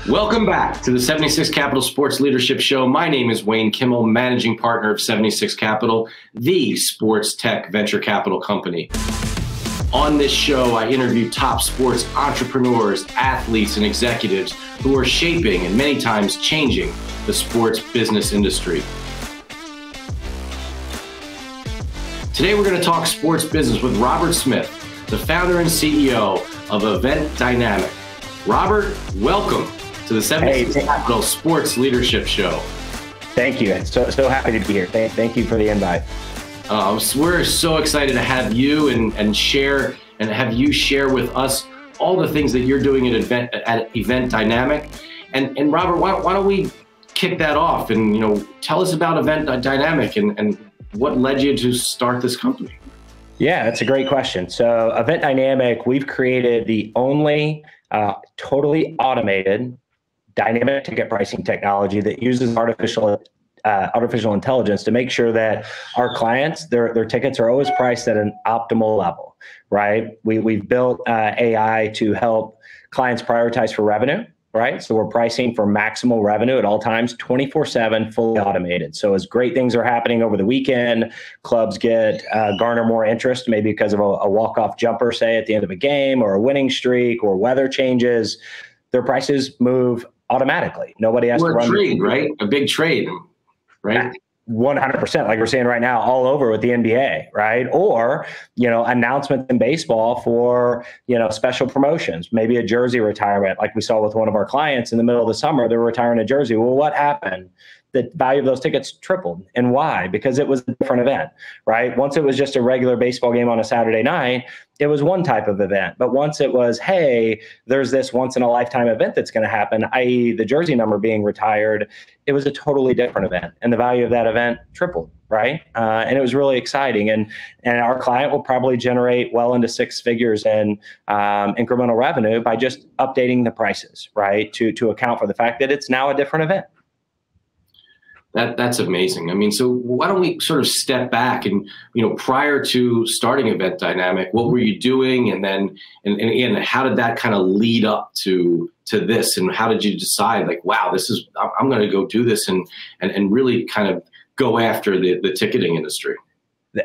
Welcome back to the 76 Capital Sports Leadership Show. My name is Wayne Kimmel, managing partner of 76 Capital, the sports tech venture capital company. On this show, I interview top sports entrepreneurs, athletes, and executives who are shaping and many times changing the sports business industry. Today, we're going to talk sports business with Robert Smith, the founder and CEO of Event Dynamic. Robert, welcome to the 76 Capital Sports Leadership Show. Thank you. So happy to be here. Thank you for the invite. We're so excited to have you and have you share with us all the things that you're doing at Event Dynamic. And Robert, why don't we kick that off and tell us about Event Dynamic and what led you to start this company? Yeah, that's a great question. So Event Dynamic, we've created the only totally automated dynamic ticket pricing technology that uses artificial intelligence to make sure that our clients, their tickets are always priced at an optimal level, right? We've built AI to help clients prioritize for revenue, right? So we're pricing for maximal revenue at all times, 24/7, fully automated. So as great things are happening over the weekend, clubs garner more interest, maybe because of a walk-off jumper, say, at the end of a game, or a winning streak, or weather changes, their prices move automatically. Nobody has to run. A trade, right? A big trade, right? 100%, like we're seeing right now, all over with the NBA, right? Or, announcements in baseball for, special promotions, maybe a jersey retirement, like we saw with one of our clients in the middle of the summer, they're retiring a jersey. Well, what happened? The value of those tickets tripled. And why? Because it was a different event, right? Once it was just a regular baseball game on a Saturday night, it was one type of event. But once it was, hey, there's this once in a lifetime event that's going to happen, i.e. the jersey number being retired, it was a totally different event. And the value of that event tripled, right? And it was really exciting. And our client will probably generate well into six figures in incremental revenue by just updating the prices, right? To account for the fact that it's now a different event. That's amazing. I mean, so why don't we sort of step back and, prior to starting Event Dynamic, what were you doing? And then, and how did that kind of lead up to this? And how did you decide, like, wow, I'm going to go do this and really kind of go after the ticketing industry?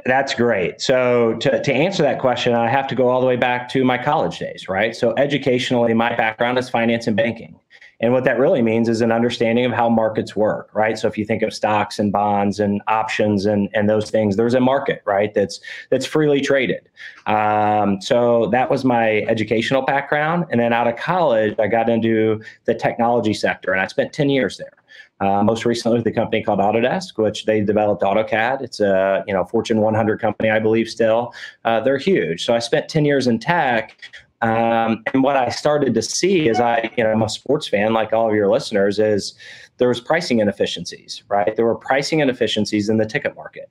That's great. So to answer that question, I have to go all the way back to my college days, right? So educationally, my background is finance and banking. And what that really means is an understanding of how markets work, right? So if you think of stocks and bonds and options and those things, there's a market, right? That's freely traded. So that was my educational background. And then out of college, I got into the technology sector, and I spent 10 years there. Most recently with a company called Autodesk, which they developed AutoCAD. It's a Fortune 100 company, I believe still. They're huge. So I spent 10 years in tech. And what I started to see is I'm a sports fan, like all of your listeners, is there was pricing inefficiencies, right? There were pricing inefficiencies in the ticket market.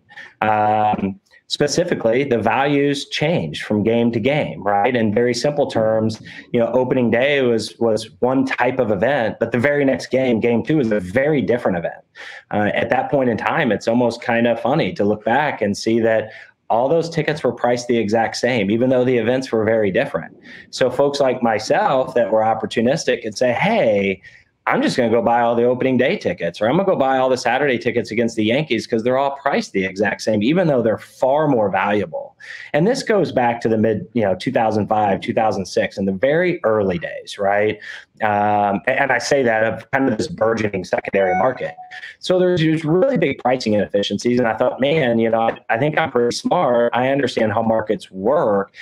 Specifically, the values changed from game to game, right? In very simple terms, opening day was one type of event, but the very next game, game two, is a very different event. At that point in time, it's almost kind of funny to look back and see that all those tickets were priced the exact same, even though the events were very different. So folks like myself that were opportunistic could say, hey, I'm just going to go buy all the opening day tickets, or I'm going to go buy all the Saturday tickets against the Yankees because they're all priced the exact same, even though they're far more valuable. And this goes back to the mid, 2005, 2006, in the very early days, right? And I say that of kind of this burgeoning secondary market. So there's really big pricing inefficiencies. And I thought, man, I think I'm pretty smart. I understand how markets work.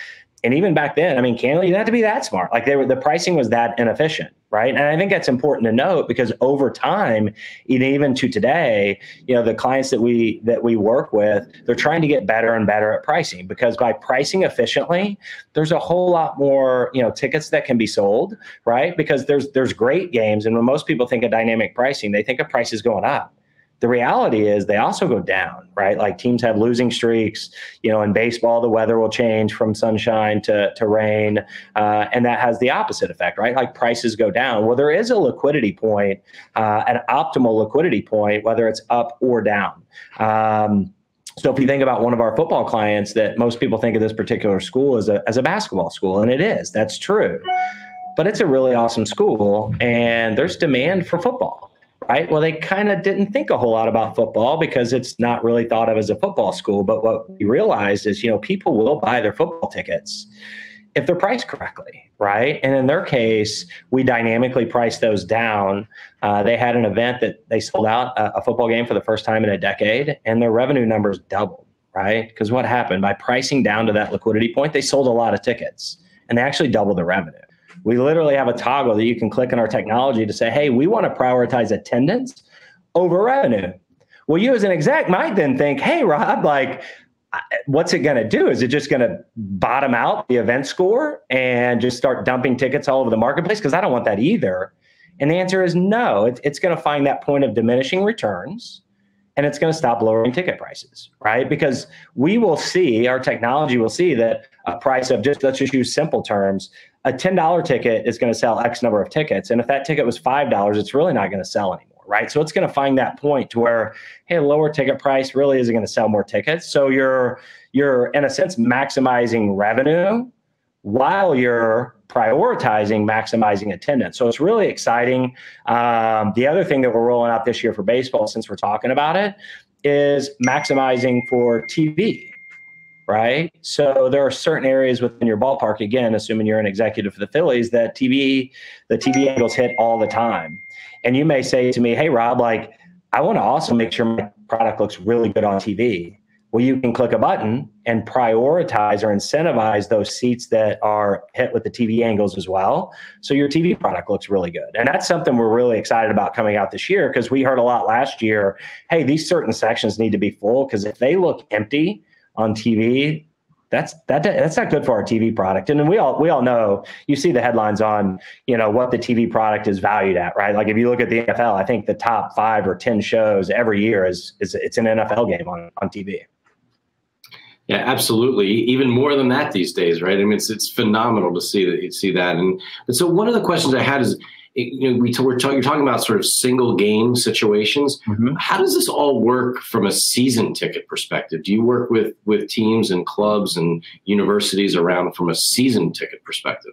And even back then, I mean, candidly, you didn't have to be that smart. Like the pricing was that inefficient, right? And I think that's important to note because over time, even to today, the clients that we work with, they're trying to get better and better at pricing because by pricing efficiently, there's a whole lot more, tickets that can be sold, right? Because there's great games, and when most people think of dynamic pricing, they think of prices going up. The reality is they also go down, right? Like teams have losing streaks. In baseball, the weather will change from sunshine to rain, and that has the opposite effect, right? Like prices go down. Well, there is a liquidity point, an optimal liquidity point, whether it's up or down. So if you think about one of our football clients, that most people think of this particular school as a basketball school, and it is, that's true. but it's a really awesome school and there's demand for football, right? Well, they kind of didn't think a whole lot about football because it's not really thought of as a football school. But what we realized is, people will buy their football tickets if they're priced correctly, right? And in their case, we dynamically priced those down. They had an event that they sold out a football game for the first time in a decade, and their revenue numbers doubled, right? Because what happened? By pricing down to that liquidity point, they sold a lot of tickets, and they actually doubled the revenue. We literally have a toggle that you can click in our technology to say, hey, we want to prioritize attendance over revenue. Well, you as an exec might then think, hey, Rob, what's it going to do? Is it just going to bottom out the event score and just start dumping tickets all over the marketplace? Because I don't want that either. And the answer is no. It's going to find that point of diminishing returns, and it's going to stop lowering ticket prices, right? Because we will see, our technology will see that a price of let's just use simple terms, a $10 ticket is going to sell X number of tickets. And if that ticket was $5, it's really not going to sell anymore. Right. So it's going to find that point to where, hey, a lower ticket price really isn't going to sell more tickets. So you're in a sense maximizing revenue while you're prioritizing maximizing attendance. So it's really exciting. The other thing that we're rolling out this year for baseball, since we're talking about it, is maximizing for TV. Right. So there are certain areas within your ballpark, again, assuming you're an executive for the Phillies, that the TV angles hit all the time. And you may say to me, hey, Rob, I want to also make sure my product looks really good on TV. Well, you can click a button and prioritize or incentivize those seats that are hit with the TV angles as well. So your TV product looks really good. And that's something we're really excited about coming out this year, because we heard a lot last year, hey, these certain sections need to be full, because if they look empty on TV, that's not good for our TV product. And we all know, you see the headlines on, what the TV product is valued at, right? Like if you look at the NFL, I think the top 5 or 10 shows every year it's an NFL game on TV. Yeah, absolutely. Even more than that these days, right? I mean, it's phenomenal to see that. And so one of the questions I had is, you're talking about sort of single game situations. Mm-hmm. How does this all work from a season ticket perspective? Do you work with teams and clubs and universities around from a season ticket perspective?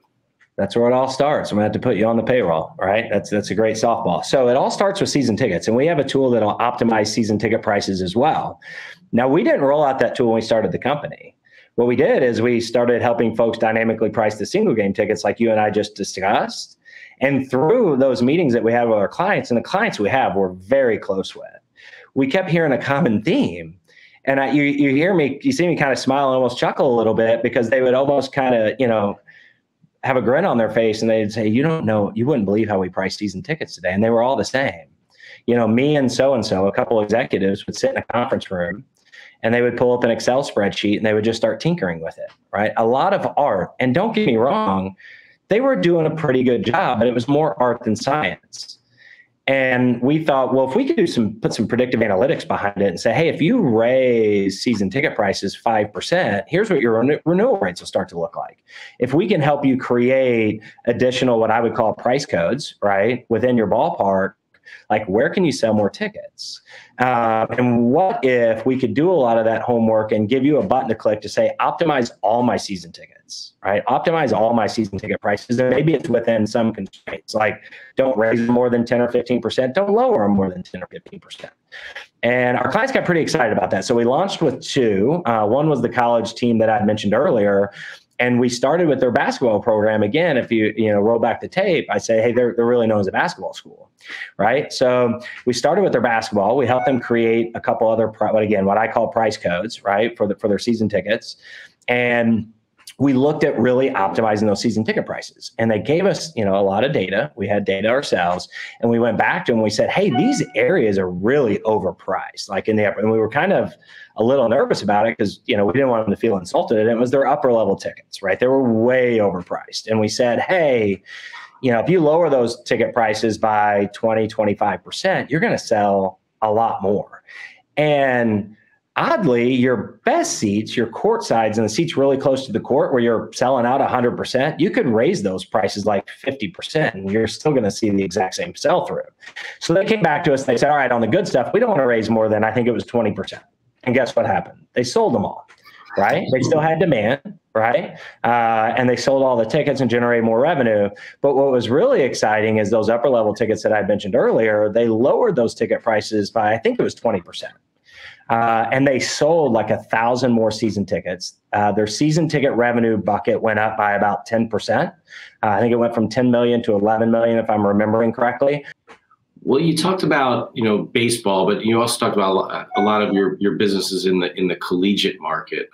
That's where it all starts. I'm going to have to put you on the payroll, right? That's a great softball. So it all starts with season tickets, and we have a tool that'll optimize season ticket prices as well. Now, we didn't roll out that tool when we started the company. What we did is we started helping folks dynamically price the single game tickets like you and I just discussed. And through those meetings that we had with our clients, and the clients we have, we're very close with, we kept hearing a common theme. And you see me kind of smile and almost chuckle a little bit, because they would almost kind of, have a grin on their face, and they'd say, you wouldn't believe how we price season tickets today. And they were all the same. Me and so-and-so, a couple executives, would sit in a conference room, and they would pull up an Excel spreadsheet and they would just start tinkering with it, right? A lot of art. And don't get me wrong, they were doing a pretty good job, but it was more art than science. And we thought, well, if we could put some predictive analytics behind it and say, hey, if you raise season ticket prices 5%, here's what your renewal rates will start to look like. If we can help you create additional, what I would call price codes, right, within your ballpark, like where can you sell more tickets? And what if we could do a lot of that homework and give you a button to click to say, optimize all my season tickets, right? Optimize all my season ticket prices. And maybe it's within some constraints, like don't raise more than 10 or 15%, don't lower them more than 10 or 15%. And our clients got pretty excited about that. So we launched with 2. One was the college team that I mentioned earlier. And we started with their basketball program. Again, if you roll back the tape, I say, hey, they're really known as a basketball school, right? So we started with their basketball. We helped them create a couple other, what I call price codes, right, for their season tickets. And we looked at really optimizing those season ticket prices. And they gave us, a lot of data. We had data ourselves. And we went back to them and we said, hey, these areas are really overpriced. And we were kind of a little nervous about it because, we didn't want them to feel insulted. And it was their upper level tickets, right? They were way overpriced. And we said, hey, if you lower those ticket prices by 20, 25%, you're going to sell a lot more. And oddly, your best seats, your court sides and the seats really close to the court where you're selling out 100%, you could raise those prices like 50% and you're still going to see the exact same sell through. So they came back to us. They said, all right, on the good stuff, we don't want to raise more than, I think it was 20%. And guess what happened? They sold them all, right? They still had demand, right? And they sold all the tickets and generated more revenue. But what was really exciting is those upper level tickets that I mentioned earlier, they lowered those ticket prices by, I think it was 20%. And they sold like 1,000 more season tickets. Their season ticket revenue bucket went up by about 10%. I think it went from 10 million to 11 million, if I'm remembering correctly. Well, you talked about, baseball, but you also talked about a lot of your businesses in the collegiate market.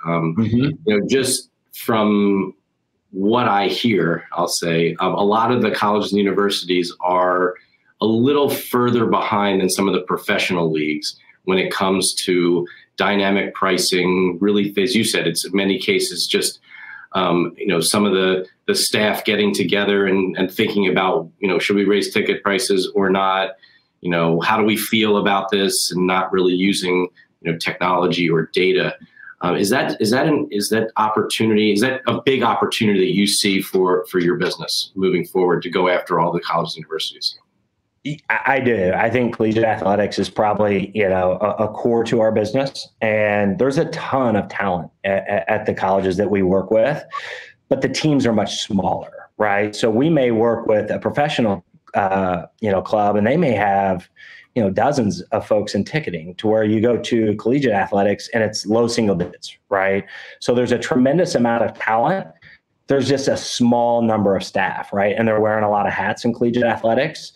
Just from what I hear, I'll say a lot of the colleges and universities are a little further behind than some of the professional leagues when it comes to dynamic pricing. Really, as you said, it's in many cases just some of the staff getting together and thinking about, should we raise ticket prices or not? How do we feel about this, and not really using, technology or data. Is that a big opportunity that you see for your business moving forward to go after all the colleges and universities? I do. I think collegiate athletics is probably, a core to our business. And there's a ton of talent at the colleges that we work with, but the teams are much smaller, right? So we may work with a professional, club, and they may have, dozens of folks in ticketing, to where you go to collegiate athletics and it's low single digits, right? So there's a tremendous amount of talent. There's just a small number of staff, right? And they're wearing a lot of hats in collegiate athletics.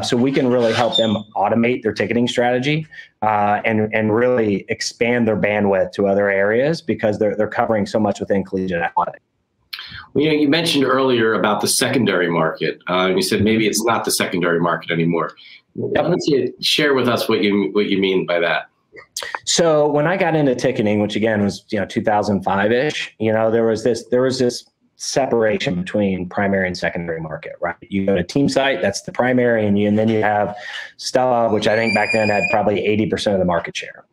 So we can really help them automate their ticketing strategy and really expand their bandwidth to other areas, because they're covering so much within collegiate athletics. Well, you mentioned earlier about the secondary market. You said maybe it's not the secondary market anymore. Why don't you share with us what you mean by that? So when I got into ticketing, which again was 2005-ish, there was this separation between primary and secondary market, right? You go to team site, that's the primary, and then you have StubHub, which I think back then had probably 80% of the market share.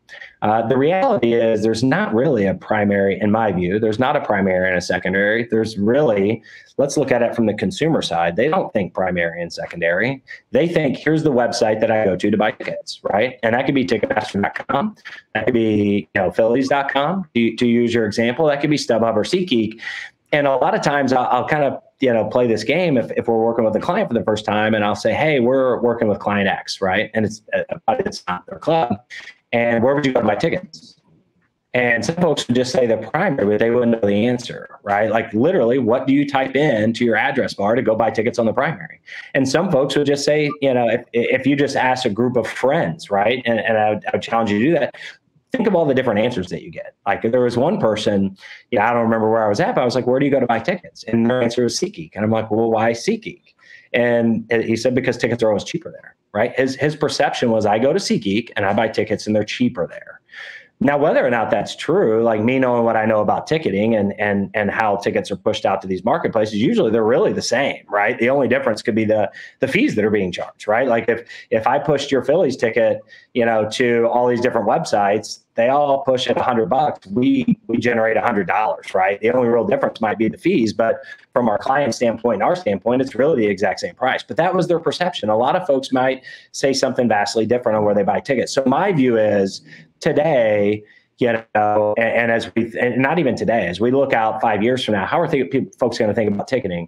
The reality is there's not really a primary, in my view. There's not a primary and a secondary. There's really, let's look at it from the consumer side. They don't think primary and secondary. They think, here's the website that I go to buy tickets, right? And that could be Ticketmaster.com. That could be Phillies.com, to use your example. That could be StubHub or SeatGeek. And a lot of times I'll kind of play this game if we're working with a client for the first time, and I'll say, hey, we're working with client X, right? And it's not their club. And where would you go to buy tickets? And some folks would just say the primary, but they wouldn't know the answer, right? Like literally, what do you type in to your address bar to go buy tickets on the primary? And some folks would just say, if you just ask a group of friends, right? And I would challenge you to do that. Think of all the different answers that you get. Like if there was one person, I don't remember where I was at, but I was like, where do you go to buy tickets? And their answer was SeatGeek. And I'm like, well, why SeatGeek? And he said, because tickets are always cheaper there, right? His perception was, I go to SeatGeek and I buy tickets and they're cheaper there. Now, whether or not that's true, like me knowing what I know about ticketing and how tickets are pushed out to these marketplaces, usually they're really the same, right? The only difference could be the fees that are being charged, right? Like if I pushed your Phillies ticket, to all these different websites, they all push at $100. We generate $100, right? The only real difference might be the fees, but from our client standpoint and our standpoint, it's really the exact same price. But that was their perception. A lot of folks might say something vastly different on where they buy tickets. So my view is today, and not even today, as we look out 5 years from now, how are folks going to think about ticketing?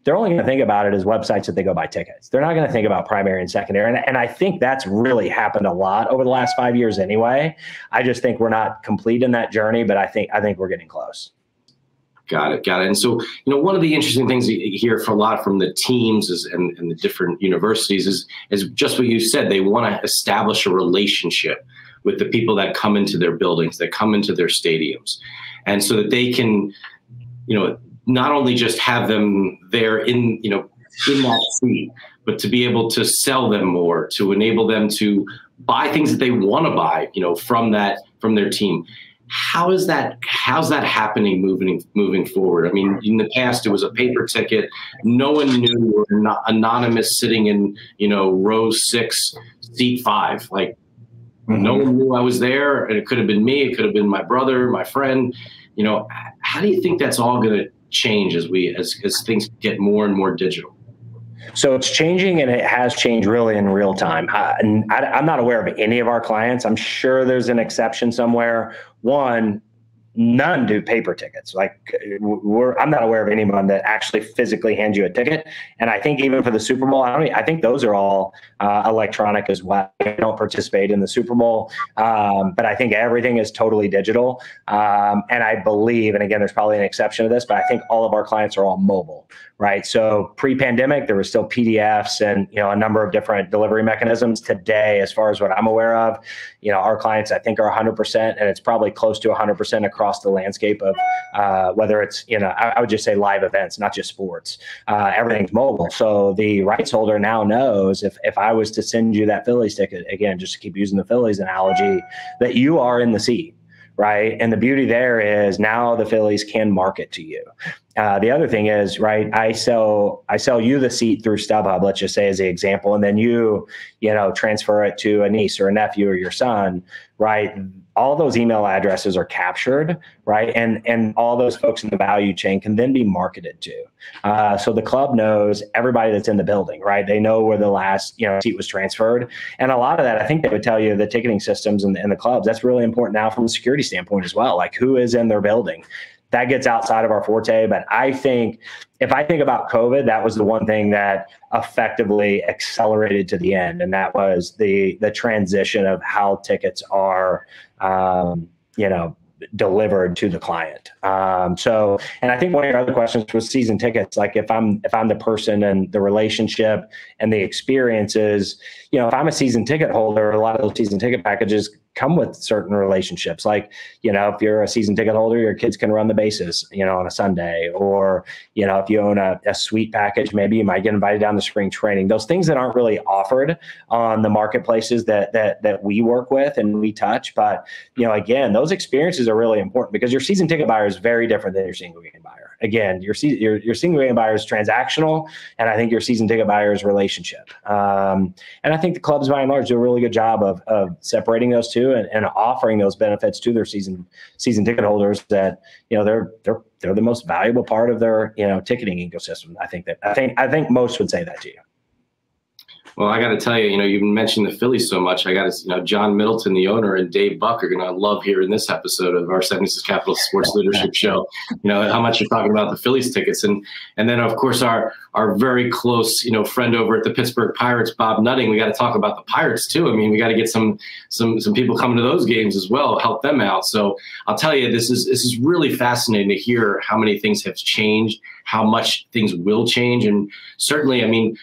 They're only going to think about it as websites that they go buy tickets. They're not going to think about primary and secondary. And I think that's really happened a lot over the last 5 years anyway. I just think we're not complete in that journey, but I think we're getting close. Got it. And so, one of the interesting things you hear from a lot from the teams and the different universities is just what you said. They want to establish a relationship with the people that come into their buildings, that come into their stadiums. And so that they can, not only just have them there in that seat, but to be able to sell them more, to enable them to buy things that they want to buy, from their team. How's that happening moving forward? I mean, in the past, it was a paper ticket. No one knew you were anonymous sitting in, row 6, seat 5. Like, no one knew I was there, and it could have been me. It could have been my brother, my friend. How do you think that's all going to change as things get more and more digital? So it's changing, and it has changed really in real time. I'm not aware of any of our clients. I'm sure there's an exception somewhere. One, none do paper tickets. Like I'm not aware of anyone that actually physically hands you a ticket. And I think even for the Super Bowl, I think those are all electronic as well. I don't participate in the Super Bowl, but I think everything is totally digital. And I believe, and again, there's probably an exception to this, but I think all of our clients are all mobile, right? So pre-pandemic, there were still PDFs and, a number of different delivery mechanisms. Today, as far as what I'm aware of, our clients, I think, are 100%, and it's probably close to 100% across the landscape of whether it's, I would just say live events, not just sports. Everything's mobile. So the rights holder now knows if I was to send you that Phillies ticket, again, just to keep using the Phillies analogy, that you are in the seat. Right. And the beauty there is now the Phillies can market to you. The other thing is, right, I sell you the seat through StubHub, let's just say as the example, and then you transfer it to a niece or a nephew or your son, right? All those email addresses are captured, right? And all those folks in the value chain can then be marketed to. So the club knows everybody that's in the building, right? They know where the last seat was transferred. And a lot of that, I think they would tell you, the ticketing systems and the clubs, that's really important now from a security standpoint as well, like who is in their building. That gets outside of our forte, but I think if I think about COVID, that was the one thing that effectively accelerated to the end, and that was the transition of how tickets are, delivered to the client. And I think one of your other questions was season tickets. Like if I'm the person and the relationship and the experiences, if I'm a season ticket holder, a lot of those season ticket packages come with certain relationships. Like, if you're a season ticket holder, your kids can run the bases, on a Sunday, or, if you own a suite package, maybe you might get invited down to spring training. Those things that aren't really offered on the marketplaces that we work with and we touch. But, again, those experiences are really important because your season ticket buyer is very different than your single game buyer. Again, your single game buyer is transactional, and I think your season ticket buyer is relationship. And I think the clubs by and large do a really good job of separating those two and offering those benefits to their season ticket holders that they're the most valuable part of their ticketing ecosystem. I think most would say that to you. Well, I got to tell you, you mentioned the Phillies so much. I got to, John Middleton, the owner, and Dave Buck are going to love hearing this episode of our 76 Capital Sports Leadership Show. How much you're talking about the Phillies tickets, and then of course our very close friend over at the Pittsburgh Pirates, Bob Nutting. We got to talk about the Pirates too. I mean, we got to get some people coming to those games as well, help them out. So I'll tell you, this is really fascinating to hear how many things have changed, how much things will change, and certainly, I mean,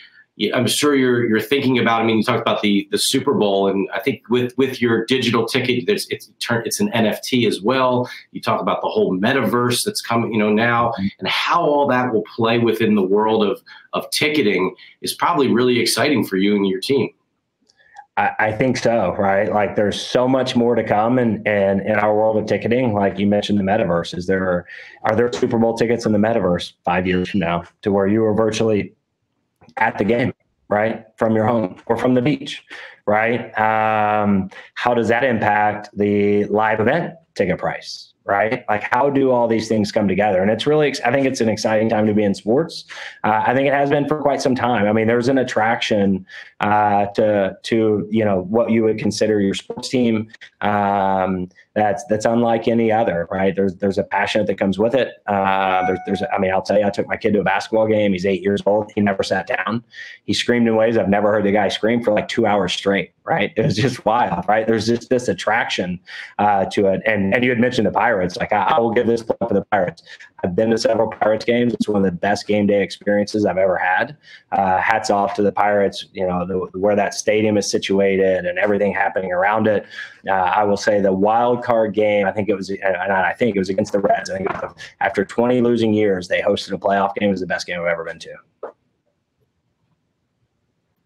I'm sure you're thinking about. I mean, you talked about the Super Bowl, and I think with your digital ticket, it's an NFT as well. You talk about the whole metaverse that's coming, now, and how all that will play within the world of ticketing is probably really exciting for you and your team. I think so, right? Like there's so much more to come in our world of ticketing. Like you mentioned the metaverse. Are there Super Bowl tickets in the metaverse 5 years from now to where you are virtually at the game, right? From your home or from the beach, right? How does that impact the live event ticket price, right? Like how do all these things come together? And it's really, I think it's an exciting time to be in sports. I think it has been for quite some time. I mean, there's an attraction to what you would consider your sports team that's unlike any other, right? There's a passion that comes with it. I mean, I'll tell you, I took my kid to a basketball game. He's 8 years old. He never sat down. He screamed in ways I've never heard the guy scream for like 2 hours straight, right? It was just wild, right? There's just this attraction to it. And you had mentioned the Pirates. Like I will give this plug for the Pirates. I've been to several Pirates games. It's one of the best game day experiences I've ever had. Hats off to the Pirates, where that stadium is situated and everything happening around it. I will say the wild card game, I think it was against the Reds. I think after 20 losing years, they hosted a playoff game. It was the best game I've ever been to.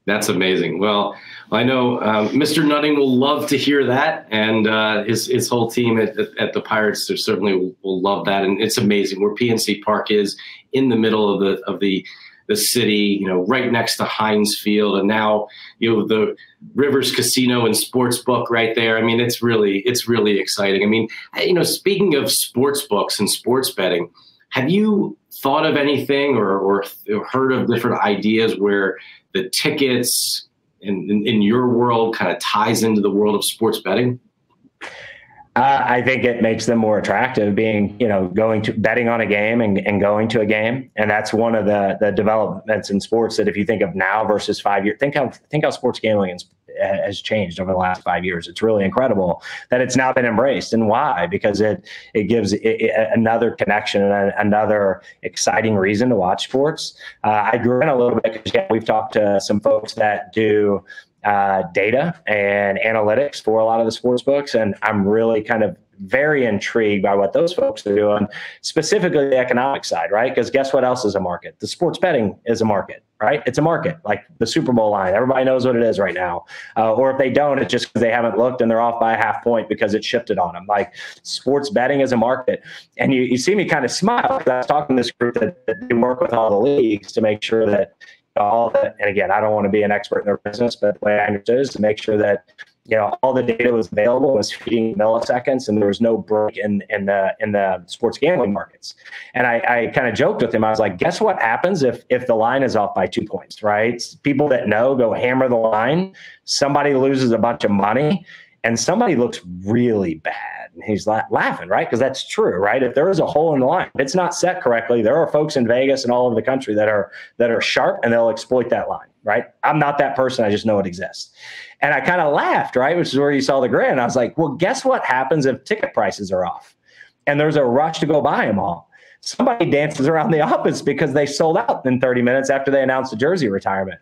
That's amazing. Well, I know Mr. Nutting will love to hear that, and his whole team at the Pirates certainly will love that. And it's amazing where PNC Park is, in the middle of the city, right next to Heinz Field, and now the Rivers Casino and Sportsbook right there. I mean, it's really exciting. I mean, speaking of sports books and sports betting, have you thought of anything or heard of different ideas where the tickets in your world kind of ties into the world of sports betting? I think it makes them more attractive being, betting on a game and going to a game. And that's one of the developments in sports that if you think of now versus 5 years, think how sports gambling has changed over the last 5 years. It's really incredible that it's now been embraced. And why? Because it gives another connection and another exciting reason to watch sports. I grew in a little bit because we've talked to some folks that do data and analytics for a lot of the sports books. And I'm really kind of very intrigued by what those folks are doing, specifically the economic side, right? Because guess what else is a market? The sports betting is a market, right? It's a market, like the Super Bowl line. Everybody knows what it is right now. Or if they don't, it's just because they haven't looked and they're off by a half point because it shifted on them. Like sports betting is a market. And you see me kind of smile because I was talking to this group that work with all the leagues to make sure that all that, and again, I don't want to be an expert in their business, but the way I understood is to make sure that all the data was available, was feeding milliseconds, and there was no break in the sports gambling markets. And I kind of joked with him. I was like, guess what happens if the line is off by 2 points, right? People that know go hammer the line. Somebody loses a bunch of money, and somebody looks really bad. And he's laughing, right? Because that's true, right? If there is a hole in the line, if it's not set correctly, there are folks in Vegas and all over the country that are sharp and they'll exploit that line, right? I'm not that person. I just know it exists. And I kind of laughed, right? Which is where you saw the grin. I was like, well, guess what happens if ticket prices are off and there's a rush to go buy them all? Somebody dances around the office because they sold out in 30 minutes after they announced the jersey retirement.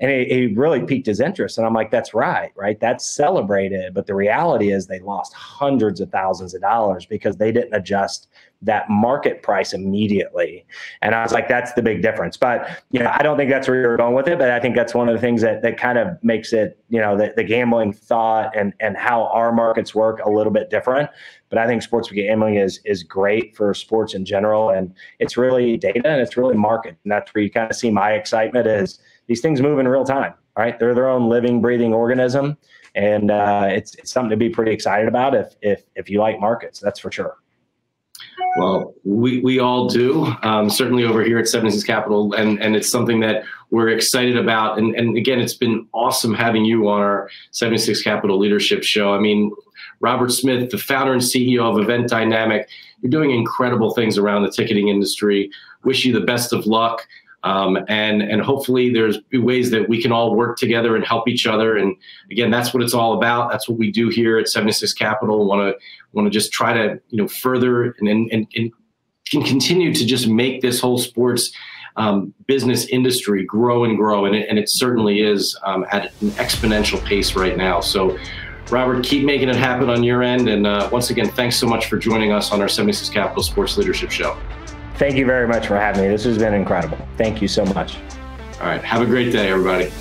And he really piqued his interest. And I'm like, that's right? That's celebrated. But the reality is they lost hundreds of thousands of dollars because they didn't adjust that market price immediately. And I was like, that's the big difference. But, I don't think that's where you're going with it. But I think that's one of the things that kind of makes it, the gambling thought and how our markets work a little bit different. But I think sports gambling is great for sports in general. And it's really data and it's really market. And that's where you kind of see my excitement is these things move in real time, right? They're their own living, breathing organism. And it's something to be pretty excited about if you like markets, that's for sure. Well, we all do, certainly over here at 76 Capital, and it's something that we're excited about. And again, it's been awesome having you on our 76 Capital Leadership Show. I mean, Robert Smith, the founder and CEO of Event Dynamic, you're doing incredible things around the ticketing industry. Wish you the best of luck. And hopefully there's ways that we can all work together and help each other. And again, that's what it's all about. That's what we do here at 76 Capital. Want to just try to, further and can continue to just make this whole sports business industry grow and grow. And it certainly is at an exponential pace right now. So Robert, keep making it happen on your end. And once again, thanks so much for joining us on our 76 Capital Sports Leadership Show. Thank you very much for having me. This has been incredible. Thank you so much. All right. Have a great day, everybody.